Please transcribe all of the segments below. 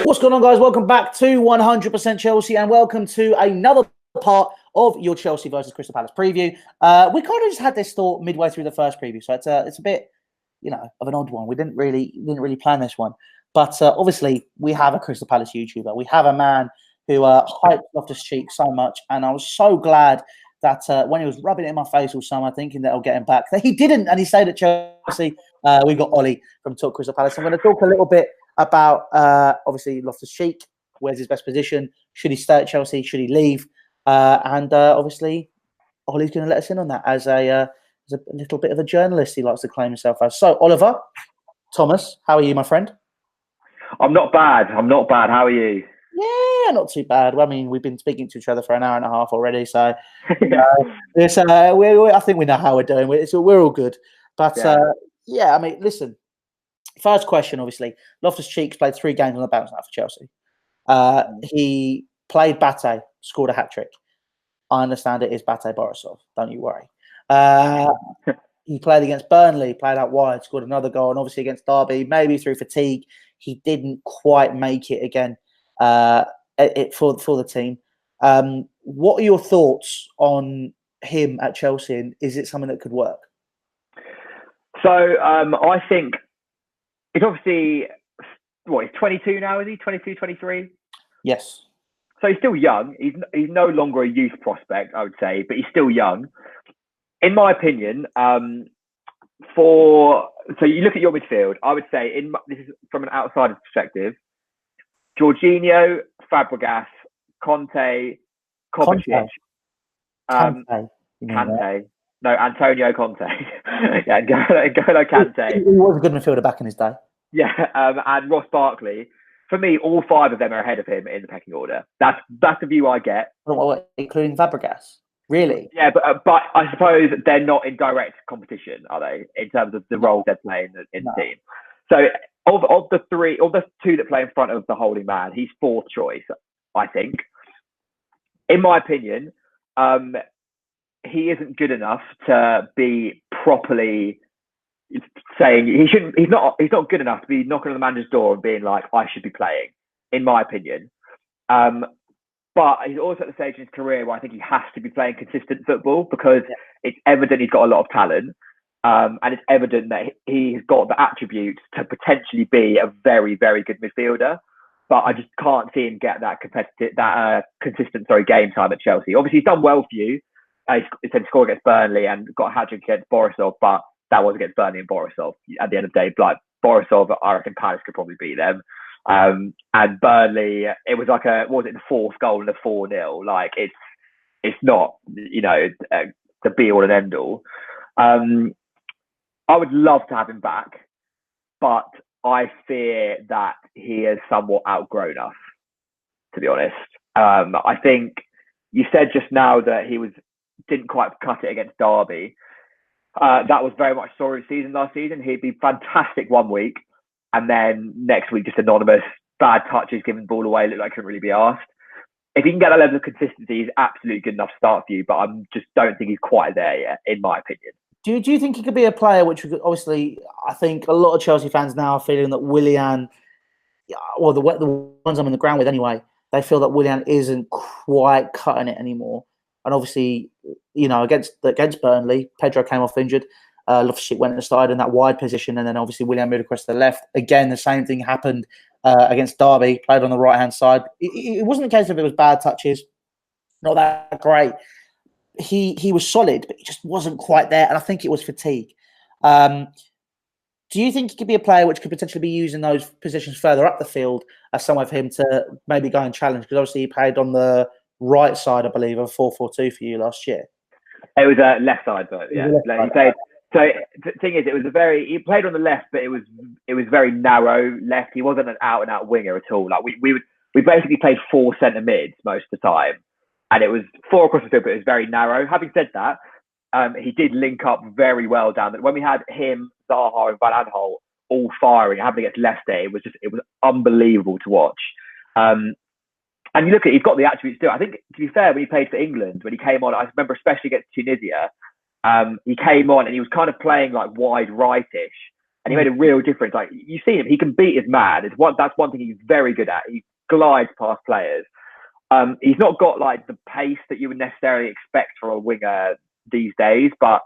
What's going on, guys? Welcome back to 100% Chelsea and welcome to another part of your Chelsea versus Crystal Palace preview. We kind of just had this thought midway through the first preview, so it's a bit, of an odd one. We didn't really plan this one, but obviously we have a Crystal Palace YouTuber. We have a man who hyped Loftus-Cheek so much, and I was so glad that when he was rubbing it in my face all summer, thinking that I'll get him back, that he didn't, and he stayed at Chelsea. We've got Ollie from Talk Crystal Palace. I'm going to talk a little bit about obviously Loftus-Cheek. Where's his best position? Should he stay at Chelsea? Should he leave? And obviously, Ollie's going to let us in on that as a little bit of a journalist. He likes to claim himself as. So, Oliver, Thomas, how are you, my friend? I'm not bad. How are you? Yeah, not too bad. Well, I mean, we've been speaking to each other for an hour and a half already, so I think we know how we're doing. We're all good. But I mean, listen. First question, obviously, Loftus-Cheek's played 3 games on the bounce now for Chelsea. He played Bate, scored a hat-trick. I understand it is Bate Borisov. Don't you worry. He played against Burnley, played out wide, scored another goal, and obviously against Derby, maybe through fatigue, he didn't quite make it again for the team. What are your thoughts on him at Chelsea, and is it something that could work? So I think it's obviously, he's 22 now, is he? 22, 23? Yes. So he's still young. He's no longer a youth prospect, I would say, but he's still young. In my opinion, so you look at your midfield, I would say, this is from an outsider's perspective, Jorginho, Fabregas, Conte, Kovacic, Kante. No, Antonio Conte. Yeah, N'Golo Kante. He was a good midfielder back in his day. Yeah, and Ross Barkley. For me, all 5 of them are ahead of him in the pecking order. That's the view I get. Including Fabregas? Really? Yeah, but I suppose they're not in direct competition, are they? In terms of the roles they're playing in the team. So of the 2 that play in front of the holding man, he's 4th choice, I think. In my opinion, he isn't good enough to be properly saying he's not good enough to be knocking on the manager's door and being like, I should be playing, in my opinion. But he's also at the stage in his career where I think he has to be playing consistent football because it's evident he's got a lot of talent. And it's evident that he's got the attributes to potentially be a very, very good midfielder. But I just can't see him get that consistent game time at Chelsea. Obviously, he's done well for you. He said score against Burnley and got a hat-trick against Borisov, but that was against Burnley and Borisov. At the end of the day, like Borisov, I reckon Palace could probably beat them. And Burnley, it was like the 4th goal and a 4-0. Like it's not, the be all and end all. I would love to have him back, but I fear that he is somewhat outgrown us, to be honest. I think you said just now that he didn't quite cut it against Derby. That was very much Sorry's season last season. He'd be fantastic one week, and then next week just anonymous, bad touches, giving the ball away, looked like couldn't really be asked. If he can get that level of consistency, he's absolutely good enough to start for you, but I just don't think he's quite there yet, in my opinion. Do you think he could be a player which obviously, I think a lot of Chelsea fans now are feeling that Willian, well, the ones I'm on the ground with anyway, they feel that Willian isn't quite cutting it anymore. And obviously, against Burnley, Pedro came off injured. Loftus-Cheek went and started in that wide position, and then obviously Willian moved across to the left. Again, the same thing happened against Derby, played on the right-hand side. It wasn't a case of it was bad touches, not that great. He was solid, but he just wasn't quite there, and I think it was fatigue. Do you think he could be a player which could potentially be used in those positions further up the field as somewhere for him to maybe go and challenge? Because obviously he played on the right side, I believe, of 4-4-2 for you last year. It was left side, but yeah, he played. So the thing is, he played on the left, but it was very narrow left. He wasn't an out and out winger at all. Like we basically played 4 centre mids most of the time, and it was 4 across the field, but it was very narrow. Having said that, he did link up very well down there. When we had him, Zaha, and Van Aanholt all firing, having against Leicester, it was unbelievable to watch. And you look at, he's got the attributes too. I think, to be fair, when he played for England, when he came on, I remember especially against Tunisia, he came on and he was kind of playing like wide rightish. and he made a real difference. Like, you see him, he can beat his man. That's one thing he's very good at. He glides past players. He's not got like the pace that you would necessarily expect from a winger these days, but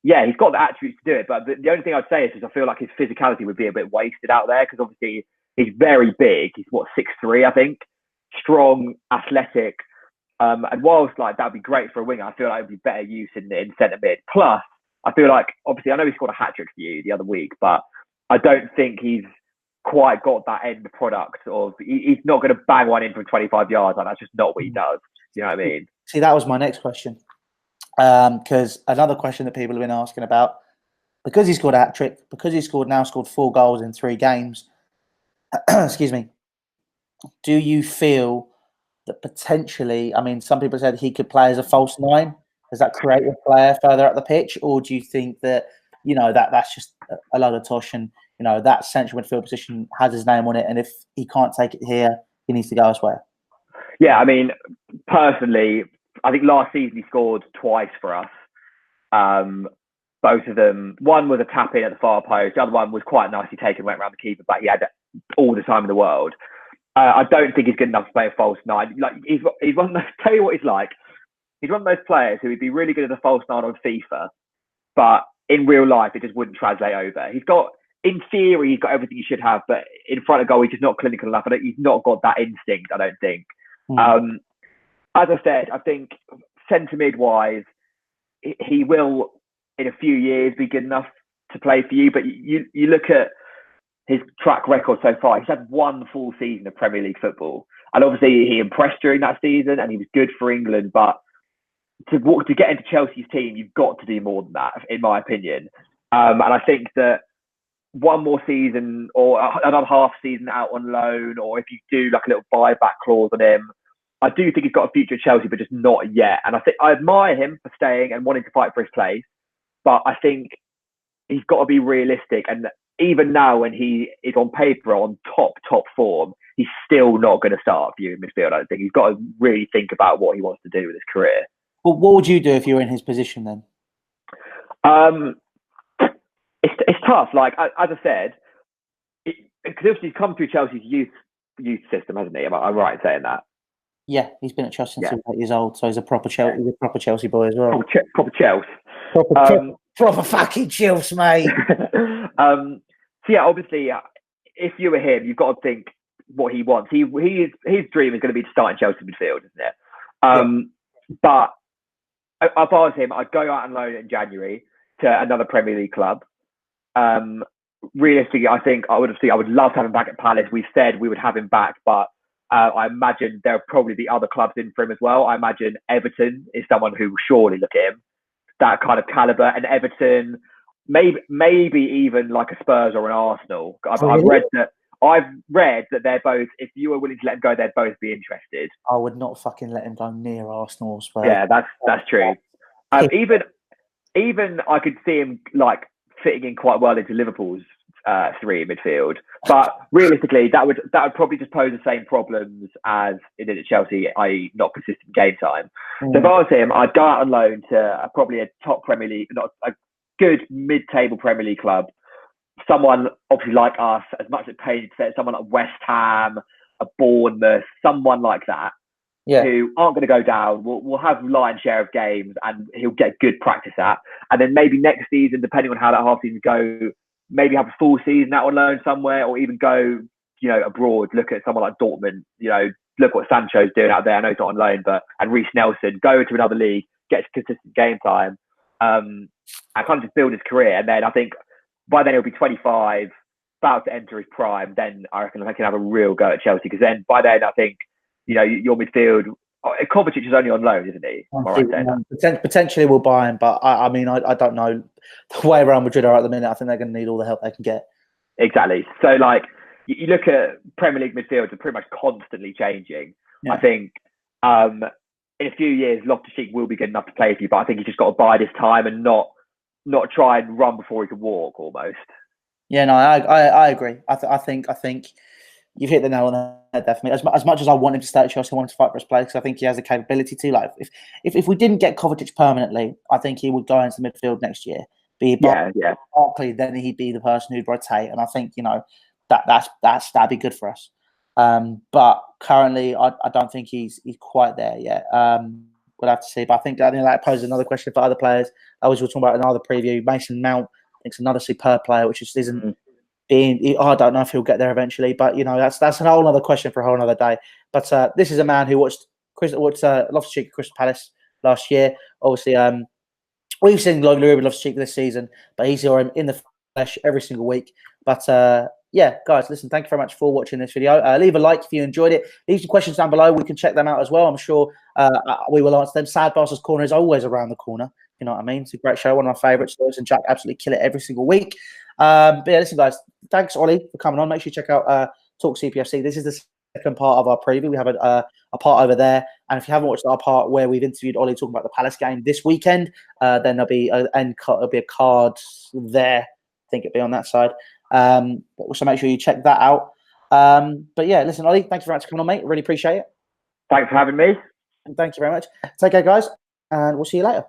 yeah, he's got the attributes to do it. But the only thing I'd say is I feel like his physicality would be a bit wasted out there, because obviously he's very big. He's 6'3", I think, strong, athletic. And whilst like that'd be great for a winger, I feel like it'd be better use in centre mid. Plus, I feel like, obviously, I know he scored a hat trick for you the other week, but I don't think he's quite got that end product of, he's not going to bang one in from 25 yards. Like, that's just not what he does. You know what I mean? See, that was my next question. Because another question that people have been asking about, because he scored a hat trick, because he scored 4 goals in 3 games. Excuse me. Do you feel that potentially, I mean, some people said he could play as a false 9, as that creative player further up the pitch, or do you think that, you know, that's just a load of tosh, and, you know, that central midfield position has his name on it, and if he can't take it here, he needs to go elsewhere? Yeah, I mean, personally, I think last season he scored twice for us. Both of them, one was a tap in at the far post, the other one was quite nicely taken, went around the keeper, but he had all the time in the world. I don't think he's good enough to play a false 9. Like, he's one of those, tell you what he's like. He's one of those players who would be really good as a false 9 on FIFA, but in real life it just wouldn't translate over. He's got, in theory, he's got everything he should have, but in front of goal he's just not clinical enough. He's not got that instinct, I don't think. As I said, I think centre mid wise, he will in a few years be good enough to play for you. But you look at his track record so far, he's had 1 full season of Premier League football. And obviously he impressed during that season and he was good for England. But to get into Chelsea's team, you've got to do more than that, in my opinion. And I think that 1 more season or another half season out on loan, or if you do like a little buyback clause on him, I do think he's got a future at Chelsea, but just not yet. And I think I admire him for staying and wanting to fight for his place, but I think he's got to be realistic. And even now, when he is on paper on top form, he's still not going to start for you in midfield. I don't think he's got to really think about what he wants to do with his career. Well, what would you do if you were in his position then? It's tough. Like, as I said, because he's come through Chelsea's youth system, hasn't he? Am I right in saying that? Yeah, he's been at Chelsea since he was 8 years old, so he's a proper Chelsea. He's a proper Chelsea boy as well. Proper Chelsea. Proper fucking Chelsea, mate. So yeah, obviously, if you were him, you've got to think what he wants. His dream is going to be to start in Chelsea midfield, isn't it? But if I was him, I'd go out on loan in January to another Premier League club. Realistically, I think I would love to have him back at Palace. We've said we would have him back, but I imagine there'll probably be other clubs in for him as well. I imagine Everton is someone who will surely look at him, that kind of caliber, and Everton, maybe even like a Spurs or an Arsenal. I've read that they're both, if you were willing to let him go, they'd both be interested. I would not fucking let him go near Arsenal or Spurs. Yeah, that's true. Even I could see him like fitting in quite well into Liverpool's 3 in midfield, but realistically, that would probably just pose the same problems as it did at Chelsea, i.e., not consistent game time. So if I was him, I'd go out on loan to probably a top Premier League, not a good mid-table Premier League club. Someone obviously like us, as much as paid to say, someone like West Ham, a Bournemouth, someone like that, who aren't going to go down. We'll have lion's share of games, and he'll get good practice at. And then maybe next season, depending on how that half season goes, maybe have a full season out on loan somewhere, or even go, abroad. Look at someone like Dortmund. Look what Sancho's doing out there. I know he's not on loan, and Reece Nelson, go to another league, get consistent game time, and kind of just build his career. And then I think by then he'll be 25, about to enter his prime. Then I reckon I can have a real go at Chelsea, because then by then I think your midfield. Kovacic is only on loan, isn't he? Potentially we'll buy him, but I mean I don't know the way Real Madrid are at the minute. I think they're going to need all the help they can get. Exactly. So like you look at Premier League midfields are pretty much constantly changing. Yeah. I think in a few years Loftus-Cheek will be good enough to play for you, but I think he's just got to bide his time and not try and run before he can walk almost. Yeah, no, I agree. I think you've hit the nail on the head there for me. As much as I want him to stay at Chelsea, I want him to fight for his place, because I think he has the capability to. Like, if we didn't get Kovacic permanently, I think he would go into midfield next year. be Yeah. Barkley, then he'd be the person who'd rotate. And I think, you know, that'd be good for us. But currently, I don't think he's quite there yet. We'll have to see. But I think that poses another question for other players. I was talking about another preview. Mason Mount, I think, is another superb player, which just isn't being. I don't know if he'll get there eventually. But you know, that's a whole other question for a whole other day. But this is a man who watched Loftus-Cheek at Crystal Palace last year. Obviously, we've seen Ruben Loftus-Cheek this season, but he's here in the flesh every single week. But yeah, guys, listen, thank you very much for watching this video. Leave a like if you enjoyed it. Leave some questions down below. We can check them out as well. I'm sure we will answer them. Sad Bastards Corner is always around the corner. You know what I mean? It's a great show, one of my favourites. Lewis and Jack absolutely kill it every single week. But yeah, listen, guys, thanks, Ollie, for coming on. Make sure you check out Talk CPFC. This is the second part of our preview. We have a part over there. And if you haven't watched our part where we've interviewed Ollie talking about the Palace game this weekend, then there'll be a card there. I think it'll be on that side. So make sure you check that out. But yeah, listen, Ollie, thank you very much for coming on, mate. Really appreciate it. Thanks for having me. And thank you very much. Take care, guys, and we'll see you later.